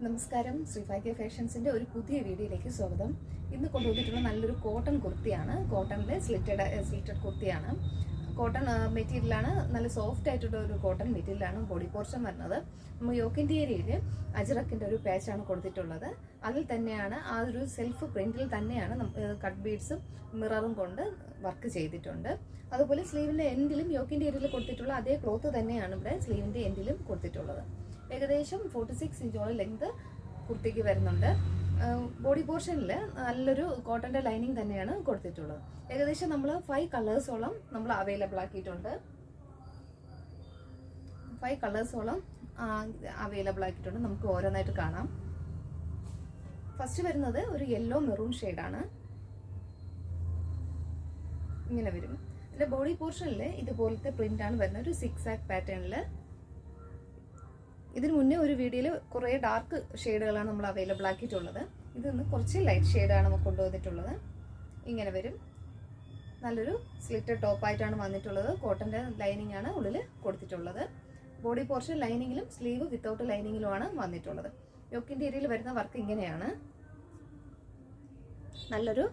നമസ്കാരം, ശ്രീഭാഗ്യ ഫാഷൻസിന്റെ ഒരു പുതിയ വീഡിയോയിലേക്ക് സ്വാഗതം. ഇന്ന് കൊണ്ടുവന്നിട്ടുള്ള നല്ലൊരു കോട്ടൺ കുർത്തിയാണ്. കോട്ടണിലെ സ്ലിറ്റഡ് കുർത്തിയാണ്. കോട്ടൺ മെറ്റീരിയലാണ്. നല്ല സോഫ്റ്റ് ആയിട്ടുള്ള ഒരു കോട്ടൺ മെറ്റീരിയലാണ്. ബോഡി പോർഷൻ വരുന്നത് നമ്മൾ യോക്കിൻ്റെ ഏരിയയിൽ അജ്രക്കിൻ്റെ ഒരു പാച്ചാണ് കൊടുത്തിട്ടുള്ളത്. അതിൽ തന്നെയാണ് ആ ഒരു സെൽഫ് പ്രിന്റിൽ തന്നെയാണ് കട്ട് ബീഡ്സും മിററും കൊണ്ട് വർക്ക് ചെയ്തിട്ടുണ്ട്. അതുപോലെ സ്ലീവിൻ്റെ എൻഡിലും യോക്കിൻ്റെ ഏരിയയിൽ കൊടുത്തിട്ടുള്ള അതേ ക്ലോത്ത് തന്നെയാണ് ഇവിടെ സ്ലീവിൻ്റെ എൻഡിലും കൊടുത്തിട്ടുള്ളത്. ഏകദേശം 46 ഇഞ്ചോളം ലെങ്ത് കുർത്തിക്ക് വരുന്നുണ്ട്. ബോഡി പോർഷനിൽ നല്ലൊരു കോട്ടൻ്റെ ലൈനിങ് തന്നെയാണ് കൊടുത്തിട്ടുള്ളത്. ഏകദേശം നമ്മൾ 5 കളേഴ്സോളം നമ്മൾ അവൈലബിൾ ആക്കിയിട്ടുണ്ട്. 5 കളേഴ്സോളം അവൈലബിൾ ആക്കിയിട്ടുണ്ട്. നമുക്ക് ഓരോന്നായിട്ട് കാണാം. ഫസ്റ്റ് വരുന്നത് ഒരു യെല്ലോ മെറൂൺ ഷെയ്ഡാണ്. ഇങ്ങനെ വരും. ഇതിൻ്റെ ബോഡി പോർഷനിൽ ഇതുപോലത്തെ പ്രിൻ്റാണ് വരുന്നത്. ഒരു സിക്സാക് പാറ്റേണിൽ. ഇതിന് മുന്നേ ഒരു വീഡിയോയിൽ കുറേ ഡാർക്ക് ഷെയ്ഡുകളാണ് നമ്മൾ അവൈലബിൾ ആക്കിയിട്ടുള്ളത്. ഇതിന്ന് കുറച്ച് ലൈറ്റ് ഷെയ്ഡാണ് നമ്മൾ കൊണ്ടുവന്നിട്ടുള്ളത്. ഇങ്ങനെ വരും. നല്ലൊരു സ്ലിറ്റഡ് ടോപ്പായിട്ടാണ് വന്നിട്ടുള്ളത്. കോട്ടൻ്റെ ലൈനിങ് ആണ് ഉള്ളിൽ കൊടുത്തിട്ടുള്ളത്. ബോഡി പോർഷൻ ലൈനിങ്ങിലും സ്ലീവ് വിത്തൗട്ട് ലൈനിങ്ങിലുമാണ് വന്നിട്ടുള്ളത്. യോക്കിൻ്റെ ഏരിയയിൽ വരുന്ന വർക്ക് ഇങ്ങനെയാണ്. നല്ലൊരു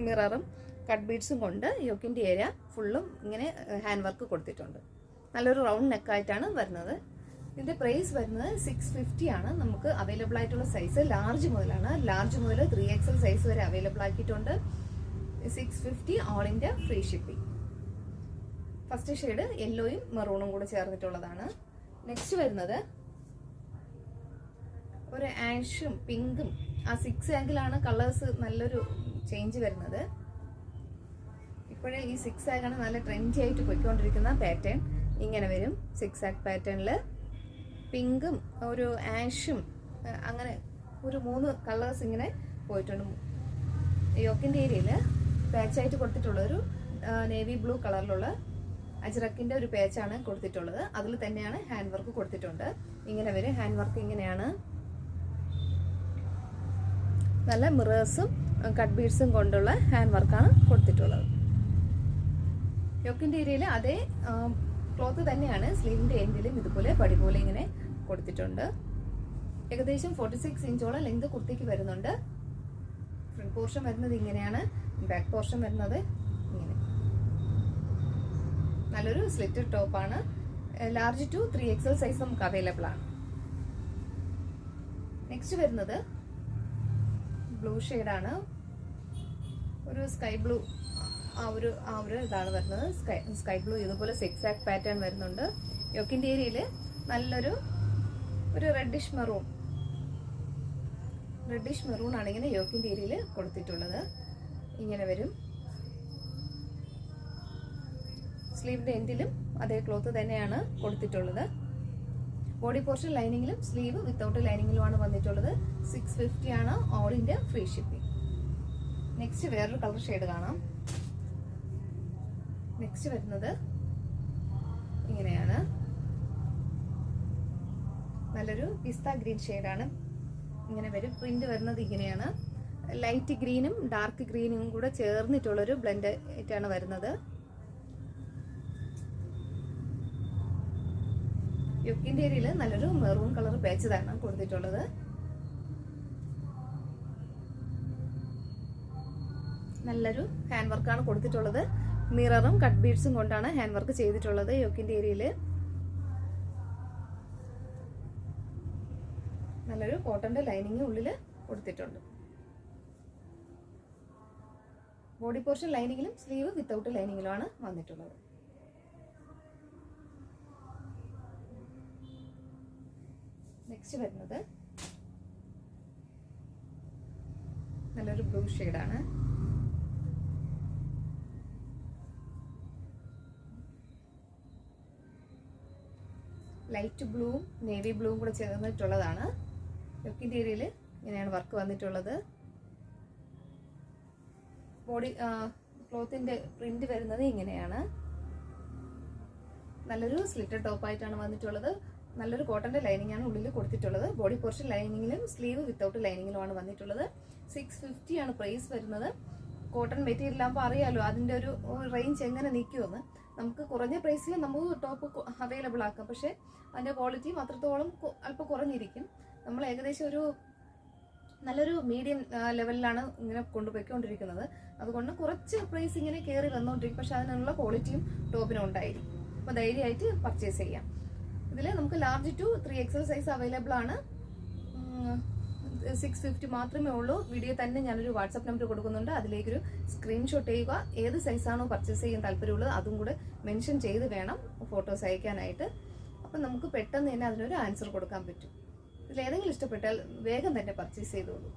മിററും കട്ട് ബീഡ്സും കൊണ്ട് യോക്കിൻ്റെ ഏരിയ ഫുള്ളും ഇങ്ങനെ ഹാൻഡ് വർക്ക് കൊടുത്തിട്ടുണ്ട്. നല്ലൊരു റൗണ്ട് നെക്കായിട്ടാണ് വരുന്നത്. ഇതിൻ്റെ പ്രൈസ് വരുന്നത് 650 ആണ്. നമുക്ക് അവൈലബിൾ ആയിട്ടുള്ള സൈസ് ലാർജ് മുതലാണ്. ലാർജ് മുതൽ 3XL സൈസ് വരെ അവൈലബിൾ ആക്കിയിട്ടുണ്ട്. 650 all India free shipping. First shade യെല്ലോയും മെറൂണും കൂടെ ചേർന്നിട്ടുള്ളതാണ്. നെക്സ്റ്റ് വരുന്നത് ഒരു ആഷും പിങ്കും. ആ 6 ആംഗിളാണ് കളേഴ്സ് നല്ലൊരു ചേഞ്ച് വരുന്നത്. ഇപ്പോഴേ ഈ 6 ആഗാണ് നല്ല ട്രെൻഡി ആയിട്ട് പോയിക്കൊണ്ടിരിക്കുന്ന പാറ്റേൺ. ഇങ്ങനെ വരും. 6 ആഗ് പാറ്റേണിൽ പിങ്കും ഒരു ആഷും അങ്ങനെ ഒരു 3 കളേഴ്സ് ഇങ്ങനെ പോയിട്ടുണ്ട്. യോക്കിൻ്റെ ഏരിയയിൽ പാച്ചായിട്ട് കൊടുത്തിട്ടുള്ള ഒരു നേവി ബ്ലൂ കളറിലുള്ള അജ്രക്കിൻ്റെ ഒരു പാച്ചാണ് കൊടുത്തിട്ടുള്ളത്. അതിൽ തന്നെയാണ് ഹാൻഡ് വർക്ക് കൊടുത്തിട്ടുണ്ട്. ഇങ്ങനെ വരും. ഹാൻഡ് വർക്ക് ഇങ്ങനെയാണ്. നല്ല മിറേഴ്സും കട്ട് ബീഡ്സും കൊണ്ടുള്ള ഹാൻഡ് വർക്കാണ് കൊടുത്തിട്ടുള്ളത്. യോക്കിൻ്റെ ഏരിയയിൽ അതേ ക്ലോത്ത് തന്നെയാണ് സ്ലീവിൻ്റെ എൻഡിലും ഇതുപോലെ പടി പോലെ ഇങ്ങനെ കൊടുത്തിട്ടുണ്ട്. ഏകദേശം 46 ഇഞ്ചോളം ലെങ്ത് കുർത്തിക്ക് വരുന്നുണ്ട്. ഫ്രണ്ട് പോർഷൻ വരുന്നത് ഇങ്ങനെയാണ്. ബാക്ക് പോർഷൻ വരുന്നത് ഇങ്ങനെ. നല്ലൊരു സ്ലിറ്റഡ് ടോപ്പാണ്. ലാർജ് ടു 3XL സൈസ് നമുക്ക് അവൈലബിൾ ആണ്. നെക്സ്റ്റ് വരുന്നത് ബ്ലൂ ഷെയ്ഡാണ്. ഒരു സ്കൈ ബ്ലൂ ആ ഒരു ഇതാണ് വരുന്നത്. Sky blue. ഇതുപോലെ സിക്സാക് പാറ്റേൺ വരുന്നുണ്ട്. യോക്കിൻ്റെ ഏരിയയിൽ നല്ലൊരു റെഡിഷ് മെറൂൺ ആണ് ഇങ്ങനെ യോക്കിൻ്റെ ഏരിയയിൽ കൊടുത്തിട്ടുള്ളത്. ഇങ്ങനെ വരും. സ്ലീവിൻ്റെ എൻഡിലും അതേ ക്ലോത്ത് തന്നെയാണ് കൊടുത്തിട്ടുള്ളത്. ബോഡി പോർഷൻ ലൈനിങ്ങിലും സ്ലീവ് വിത്തൗട്ട് ലൈനിങ്ങിലുമാണ് വന്നിട്ടുള്ളത്. 650 ആണ് all India free shipping. Next വേറൊരു കളർ ഷെയ്ഡ് കാണാം. നെക്സ്റ്റ് വരുന്നത് ഇങ്ങനെയാണ്. നല്ലൊരു പിസ്ത ഗ്രീൻ ഷെയ്ഡാണ്. ഇങ്ങനെ വരും. പ്രിന്റ് വരുന്നത് ഇങ്ങനെയാണ്. ലൈറ്റ് ഗ്രീനും ഡാർക്ക് ഗ്രീനും കൂടെ ചേർന്നിട്ടുള്ളൊരു ബ്ലെൻഡ് ആയിട്ടാണ് വരുന്നത്. യോക്കിൻ്റെ ഏരിയയിൽ നല്ലൊരു മെറൂൺ കളർ പാച്ച് തന്നെ കൊടുത്തിട്ടുള്ളത്. നല്ലൊരു ഹാൻഡ് വർക്കാണ് കൊടുത്തിട്ടുള്ളത്. മിററും കട്ട് ബീഡ്സും കൊണ്ടാണ് ഹാൻഡ് വർക്ക് ചെയ്തിട്ടുള്ളത്. യോക്കിൻ്റെ ഏരിയയിൽ നല്ലൊരു കോട്ടന്റെ ലൈനിങ് ഉള്ളിൽ കൊടുത്തിട്ടുണ്ട്. ബോഡി പോർഷൻ ലൈനിങ്ങിലും സ്ലീവ് വിത്തൗട്ട് ലൈനിങ്ങിലുമാണ് വന്നിട്ടുള്ളത്. നെക്സ്റ്റ് വരുന്നത് നല്ലൊരു ബ്ലൂ ഷെയ്ഡാണ്. ലൈറ്റ് ബ്ലൂവും നേവി ബ്ലൂവും കൂടെ ചേർന്നിട്ടുള്ളതാണ്. യോക്കിൻ്റെ ഏരിയയിൽ ഇങ്ങനെയാണ് വർക്ക് വന്നിട്ടുള്ളത്. ബോഡി ക്ലോത്തിൻ്റെ പ്രിന്റ് വരുന്നത് ഇങ്ങനെയാണ്. നല്ലൊരു സ്ലിറ്റഡ് ടോപ്പായിട്ടാണ് വന്നിട്ടുള്ളത്. നല്ലൊരു കോട്ടൻ്റെ ലൈനിങ് ആണ് ഉള്ളിൽ കൊടുത്തിട്ടുള്ളത്. ബോഡി പോർഷൻ ലൈനിങ്ങിലും സ്ലീവ് വിത്തൗട്ട് ലൈനിങ്ങിലുമാണ് വന്നിട്ടുള്ളത്. 650 ആണ് പ്രൈസ് വരുന്നത്. കോട്ടൺ മെറ്റീരിയൽ ആകുമ്പോൾ അറിയാലോ അതിൻ്റെ ഒരു റേഞ്ച് എങ്ങനെ നിൽക്കുമെന്ന്. നമുക്ക് കുറഞ്ഞ പ്രൈസിൽ നമുക്ക് ടോപ്പ് അവൈലബിൾ ആക്കാം. പക്ഷേ അതിൻ്റെ ക്വാളിറ്റിയും അത്രത്തോളം അല്പം കുറഞ്ഞിരിക്കും. നമ്മൾ ഏകദേശം ഒരു നല്ലൊരു മീഡിയം ലെവലിലാണ് ഇങ്ങനെ കൊണ്ടുപോയിക്കൊണ്ടിരിക്കുന്നത്. അതുകൊണ്ട് കുറച്ച് പ്രൈസ് ഇങ്ങനെ കയറി വന്നുകൊണ്ടിരിക്കും, പക്ഷെ അതിനുള്ള ക്വാളിറ്റിയും ടോപ്പിനും ഉണ്ടായിരിക്കും. അപ്പോൾ ധൈര്യമായിട്ട് പർച്ചേസ് ചെയ്യാം. ഇതിൽ നമുക്ക് large to 3XL size available ആണ്. 650 മാത്രമേ ഉള്ളൂ. വീഡിയോ തന്നെ ഞാനൊരു വാട്സാപ്പ് നമ്പർ കൊടുക്കുന്നുണ്ട്, അതിലേക്കൊരു സ്ക്രീൻഷോട്ട് ചെയ്യുക. ഏത് സൈസാണോ പർച്ചേസ് ചെയ്യാൻ താല്പര്യമുള്ളത് അതും കൂടെ മെൻഷൻ ചെയ്ത് വേണം ഫോട്ടോസ് അയക്കാനായിട്ട്. അപ്പം നമുക്ക് പെട്ടെന്ന് തന്നെ അതിനൊരു ആൻസർ കൊടുക്കാൻ പറ്റും. ഇതിലേതെങ്കിലും ഇഷ്ടപ്പെട്ടാൽ വേഗം തന്നെ പർച്ചേസ് ചെയ്തോളൂ.